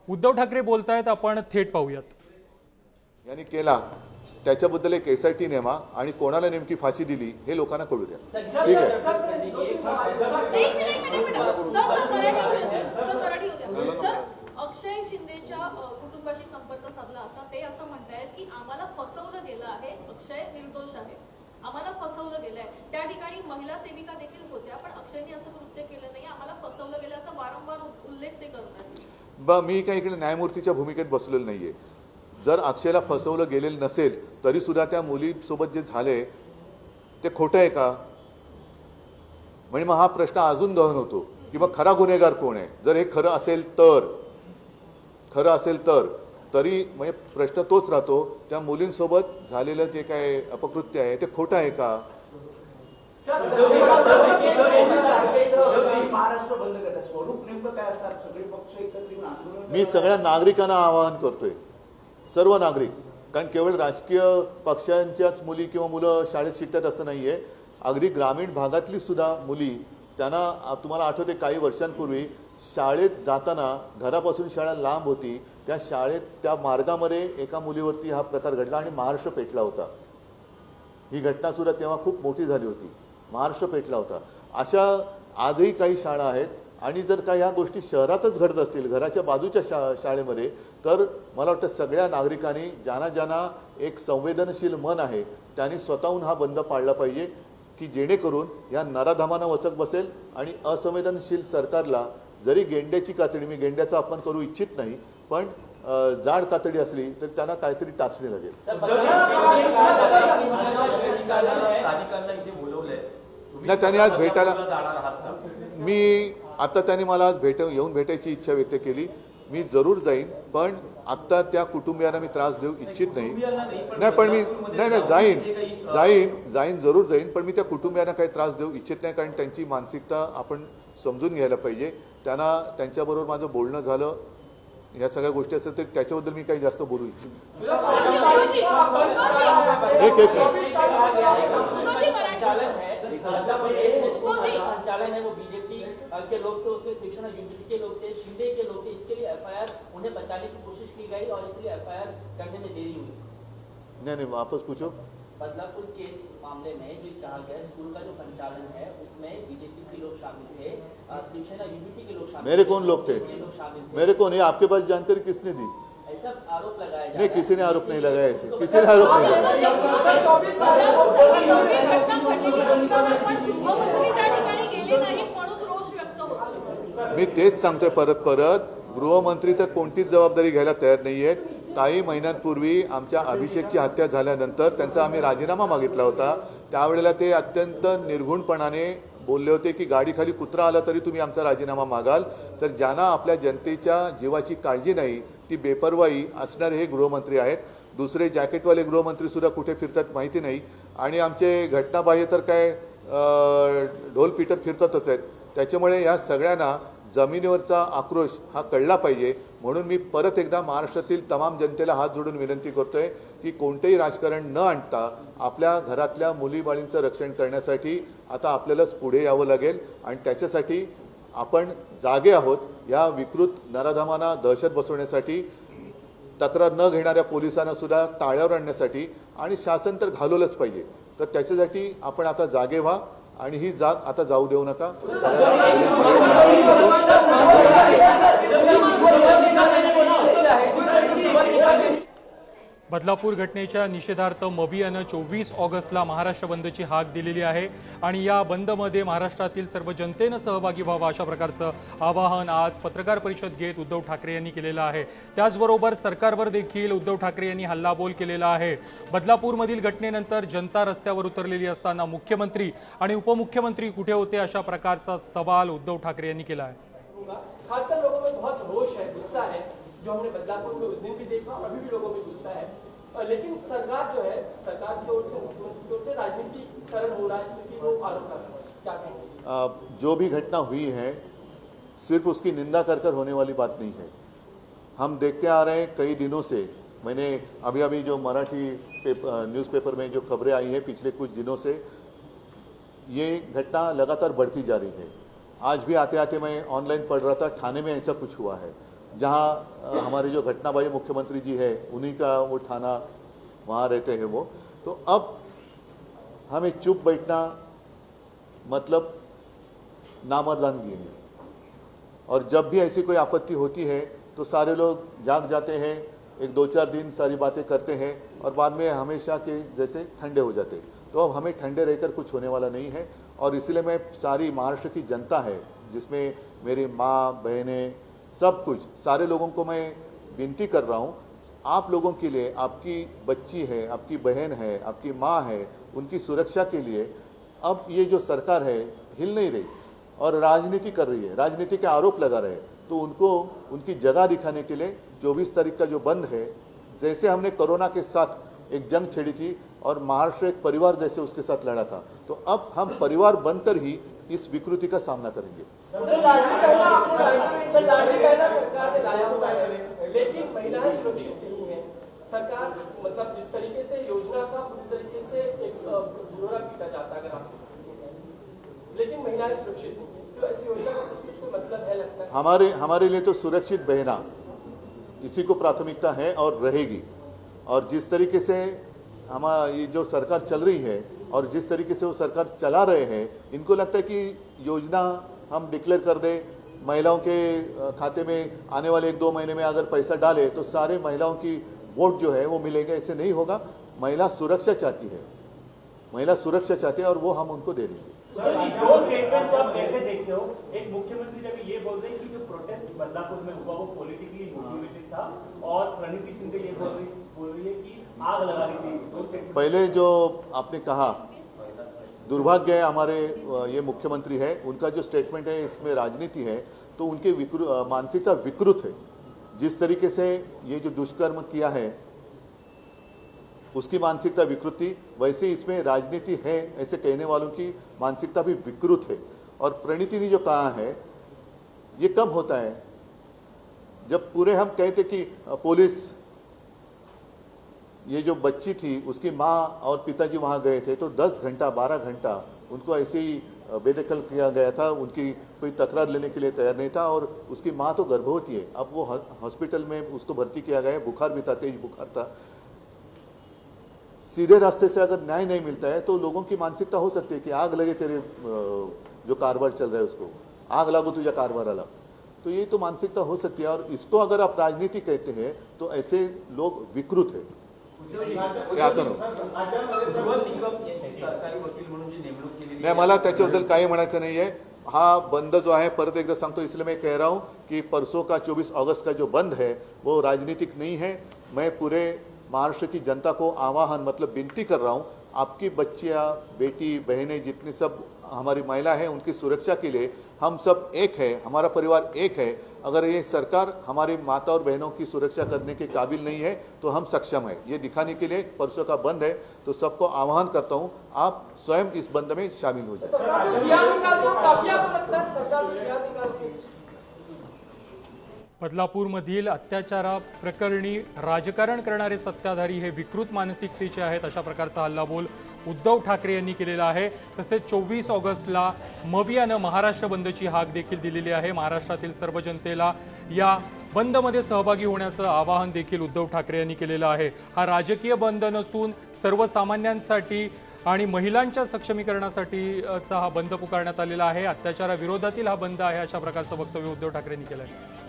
उद्धव ठाकरे बोलतायत, आपण थेट पाहूयात. यांनी केला त्याच्याबद्दल एक SIT नेमा आणि कोणाला नेमकी फाशी दिली हे लोकांना कळू द्या. ठीक आहे. अक्षय शिंदेच्या कुटुंबाशी संपर्क साधला असता ते असं म्हणतायत की आम्हाला फसवलं गेलं आहे, अक्षय निर्दोष आहे, आम्हाला फसवलं गेलंय. त्या ठिकाणी महिला सेविका देखील होत्या, पण अक्षयने असं कृत्य केलं नाही, आम्हाला फसवलं गेलं असा वारंवार उल्लेख ते करतात. मी काही इकडे न्यायमूर्तीच्या भूमिकेत बसलेलो नाहीये. जर अक्षयला फसवलं गेलेलं नसेल तरी सुद्धा त्या मुलीसोबत जे झाले ते खोटं आहे का? म्हणजे मग हा प्रश्न अजून गहन होतो की मग खरा गुन्हेगार कोण आहे. जर हे खरं असेल तर तरी म्हणजे प्रश्न तोच राहतो, त्या मुलींसोबत झालेलं जे काय अपकृत्य आहे ते खोटं आहे का? मी सगळ्या नागरिकांना आवाहन करतोय, सर्व नागरिक, कारण केवळ राजकीय पक्षांच्याच मुली किंवा मुलं शाळेत शिकतात असं नाहीये. अगदी ग्रामीण भागातली सुद्धा मुली, त्यांना तुम्हाला आठवते काही वर्षांपूर्वी शाळेत जाताना घरापासून शाळा लांब होती, त्या शाळेत त्या मार्गामध्ये एका मुलीवरती हा प्रकार घडला आणि महाराष्ट्र पेटला होता. ही घटना सुद्धा तेव्हा खूप मोठी झाली होती, महाराष्ट्र पेटला होता. अशा आजही काही शाळा आहेत आणि जर का ह्या गोष्टी शहरातच घडत असतील, घराच्या बाजूच्या शाळेमध्ये, तर मला वाटतं सगळ्या नागरिकांनी, ज्यांना एक संवेदनशील मन आहे त्यांनी स्वतःहून हा बंद पाळला पाहिजे, की जेणेकरून या नराधमांना वचक बसेल आणि असंवेदनशील सरकारला, जरी गेंड्याची कातडी, मी गेंड्याचा अपमान करू इच्छित नाही, पण जाड कातडी असली तर त्यांना काहीतरी टाचणी लागेल. नाही, त्यांनी आज भेटायला, आता त्यांनी मला आज येऊन भेटायची इच्छा व्यक्त केली. मी जरूर जाईन, पण आता त्या कुटुंबियांना मी त्रास देऊ इच्छित नाही. पण मी जाईन जरूर जाईन, पण मी त्या कुटुंबियांना काही त्रास देऊ इच्छित नाही, कारण त्यांची मानसिकता आपण समजून घ्यायला पाहिजे. त्यांच्याबरोबर माझं बोलणं झालं, ह्या सगळ्या गोष्टी असतात, तर त्याच्याबद्दल मी काही जास्त बोलू इच्छित के लोग थे, उसमें शिक्षण यूनिवर्सिटी के लोग थे, शिंदे के लोग थे. इसके लिए FIR उन्हें बचाने की कोशिश की गई और इसलिए FIR करने में देरी हुई. नहीं, वापस पूछो. बदलापुर केस मामले में जो कहा गया, स्कूल का जो संचालन है उसमें बीजेपी के लोग शामिल थे, शिवसेना यूनिटी के लोग शामिल. मेरे कौन लोग थे? मेरे को नहीं. आपके पास जानकारी किसने दी? ऐसा आरोप लगाया जा नहीं, किसी ने आरोप नहीं लगाया. ऐसे किसी ने आरोप नहीं लगाया. मी तेच सांगतोय परत, गृहमंत्री तर कोणतीच जबाबदारी घ्यायला तयार नाहीयेत. काही महिन्यांपूर्वी आमच्या अभिषेकची हत्या झाल्यानंतर त्यांचा आम्ही राजीनामा मागितला होता. त्यावेळेला ते अत्यंत निर्घुणपणाने बोलले होते की गाडीखाली कुत्रा आला तरी तुम्ही आमचा राजीनामा मागाल. तर ज्यांना आपल्या जनतेच्या जीवाची काळजी नाही, ती बेपर्वाई असणारे हे गृहमंत्री आहेत. दुसरे जॅकेटवाले गृहमंत्री सुद्धा कुठे फिरतात माहिती नाही, आणि आमचे घटनाबाह्य तर काय ढोल पिटत फिरतातच आहेत. त्याच्यामुळे या सगळ्यांना जमिनीवरचा आक्रोश हा कळला पाहिजे. म्हणून मी परत एकदा महाराष्ट्रातील तमाम जनतेला हात जोडून विनंती करतोय की कोणतेही राजकारण न आणता आपल्या घरातल्या मुलीबाळींचं रक्षण करण्यासाठी आता आपल्यालाच पुढे यावं लागेल, आणि त्याच्यासाठी आपण जागे आहोत. या विकृत नराधमांना दहशत बसवण्यासाठी, तक्रार न घेणाऱ्या पोलिसांना सुद्धा ताळ्यावर आणण्यासाठी, आणि शासन तर घालवलंच पाहिजे. तर त्याच्यासाठी आपण आता जागे व्हा आणि ही जाग आता जाऊ देऊ नका. बदलापूर घटनेच्या निषेधार्थ मवियानं 24 ऑगस्टला महाराष्ट्र बंदची हाक दिलेली आहे आणि या बंदमध्ये महाराष्ट्रातील सर्व जनतेनं सहभागी व्हावं अशा प्रकारचं आवाहन आज पत्रकार परिषद घेत उद्धव ठाकरे यांनी केलेलं आहे. त्याचबरोबर सरकारवर देखील उद्धव ठाकरे यांनी हल्लाबोल केलेला आहे. बदलापूरमधील घटनेनंतर जनता रस्त्यावर उतरलेली असताना मुख्यमंत्री आणि उपमुख्यमंत्री कुठे होते अशा प्रकारचा सवाल उद्धव ठाकरे यांनी केला आहे. खासकर लोगों में बहुत रोष है, गुस्सा है, जो हमने बदलापुर में उस दिन भी देखा और अभी भी लोगों में गुस्सा है. लेकिन सरकार जो है, सरकार की ओर से, मुख्यमंत्री की ओर से राजनीतिकरण हो रहा है, इसलिए वो आरोप कर रहा है. क्या कहेंगे? जो भी घटना हुई है सिर्फ उसकी निंदा कर होने वाली बात नहीं है. हम देखते आ रहे हैं कई दिनों से. मैंने अभी जो मराठी न्यूज़पेपर में जो खबरें आई हैं पिछले कुछ दिनों से, ये घटना लगातार बढ़ती जा रही है. आज भी आते आते मैं ऑनलाइन पढ़ रहा था, ठाणे में ऐसा कुछ हुआ है. जहाँ हमारे जो घटनाबाजी मुख्यमंत्री जी है उन्हीं का वो थाना वहाँ रहते हैं वो। तो अब हमें चुप बैठना मतलब नामर्दानगी है, और जब भी ऐसी कोई आपत्ति होती है तो सारे लोग जाग जाते हैं, एक 2-4 दिन सारी बातें करते हैं और बाद में हमेशा के जैसे ठंडे हो जाते हैं। तो अब हमें ठंडे रहकर कुछ होने वाला नहीं है, और इसलिए मैं सारी महाराष्ट्र की जनता है जिसमें मेरी माँ बहनें सब कुछ सारे लोगों को मैं विनती कर रहा हूँ, आप लोगों के लिए, आपकी बच्ची है, आपकी बहन है, आपकी माँ है, उनकी सुरक्षा के लिए अब ये जो सरकार है हिल नहीं रही और राजनीति कर रही है, राजनीति के आरोप लगा रहे हैं। तो उनको उनकी जगह दिखाने के लिए 24 तारीख का जो बंद है, जैसे हमने कोरोना के साथ एक जंग छेड़ी थी और महाराष्ट्र एक परिवार जैसे उसके साथ लड़ा था, तो अब हम परिवार बनकर ही इस विकृति का सामना करेंगे। सर, लाडली बहना सरकार ने लाया हुआ है, लेकिन महिलाएं सुरक्षित नहीं है। सरकार मतलब जिस तरीके से योजना था पूरी तरीके से एक ढिंढोरा पीटा जाता है अगर आप, लेकिन महिलाएं सुरक्षित नहीं है। तो ऐसी योजना का सब कुछ को मतलब है लगता है। हमारे लिए तो सुरक्षित बहना इसी को प्राथमिकता है और रहेगी। और जिस तरीके से हमारी ये जो सरकार चल रही है और जिस तरीके से वो सरकार चला रहे हैं, इनको लगता है कि योजना हम डिक्लेयर कर दें, महिलाओं के खाते में आने वाले 1-2 महीने में अगर पैसा डाले तो सारे महिलाओं की वोट जो है वो मिलेंगे। ऐसे नहीं होगा। महिला सुरक्षा चाहती है, महिला सुरक्षा चाहती है और वो हम उनको दे देंगे। दो स्टेटमेंट को आप कैसे देखते हो? एक मुख्यमंत्री जब ये बोल रहे हैं कि जो प्रोटेस्ट बदलापुर में हुआ वो पॉलिटिकली मोटिवेटेड था, और प्रणीति शिंदे ये बोल रही है कि आग लगा रही थी। दो स्टेटमेंट। पहले जो आपने कहा, दुर्भाग्य है हमारे ये मुख्यमंत्री है, उनका जो स्टेटमेंट है इसमें राजनीति है, तो उनके मानसिकता विकृत है। जिस तरीके से ये जो दुष्कर्म किया है उसकी मानसिकता विकृति, वैसे इसमें राजनीति है ऐसे कहने वालों की मानसिकता भी विकृत है। और प्रणीति ने जो कहा है ये कब होता है, जब पूरे हम कहते कि पुलिस, ये जो बच्ची थी उसकी माँ और पिताजी वहां गए थे तो 10 घंटा 12 घंटा उनको ऐसे ही बेदखल किया गया था, उनकी कोई तकरार लेने के लिए तैयार नहीं था। और उसकी माँ तो गर्भवती है, अब वो हॉस्पिटल में उसको भर्ती किया गया, बुखार भी था, तेज बुखार था। सीधे रास्ते से अगर न्याय नहीं मिलता है तो लोगों की मानसिकता हो सकती है कि आग लगे तेरे जो कारोबार चल रहा है उसको, आग लागू तुझे कारभाराला। तो ये तो मानसिकता हो सकती है, और इसको अगर आप राजनीति कहते हैं तो ऐसे लोग विकृत है। क्या करू नाही, मला त्याच्याबद्दल काही म्हणायचं नाहीये। हा बंद जो है परत एकदा सांगतो, इसलिए मैं कह रहा हूं कि परसों का 24 अगस्त का जो बंद है वो राजनीतिक नहीं है। मैं पूरे महाराष्ट्र की जनता को आह्वान मतलब विनती कर रहा हूं, आपकी बच्चियां, बेटी, बहनें, जितनी सब हमारी महिला है उनकी सुरक्षा के लिए हम सब एक है, हमारा परिवार एक है। अगर ये सरकार हमारी माता और बहनों की सुरक्षा करने के काबिल नहीं है तो हम सक्षम है, ये दिखाने के लिए परसों का बंद है। तो सबको आह्वान करता हूं, आप स्वयं इस बंद में शामिल हो जाए। बदलापूरमधील अत्याचाराप्रकरणी राजकारण करणारे सत्ताधारी हे विकृत मानसिकतेचे आहेत, अशा प्रकारचा हल्लाबोल उद्धव ठाकरे यांनी केलेला आहे। तसेच 24 ऑगस्टला मवियानं महाराष्ट्र बंदची हाक देखील दिलेली आहे। महाराष्ट्रातील सर्व जनतेला या बंदमध्ये सहभागी होण्याचं आवाहन देखील उद्धव ठाकरे यांनी केलेलं आहे। हा राजकीय बंद नसून सर्वसामान्यांसाठी आणि महिलांच्या सक्षमीकरणासाठीचा हा बंद पुकारण्यात आलेला आहे। अत्याचाराविरोधातील हा बंद आहे, अशा प्रकारचं वक्तव्य उद्धव ठाकरेंनी केलं आहे।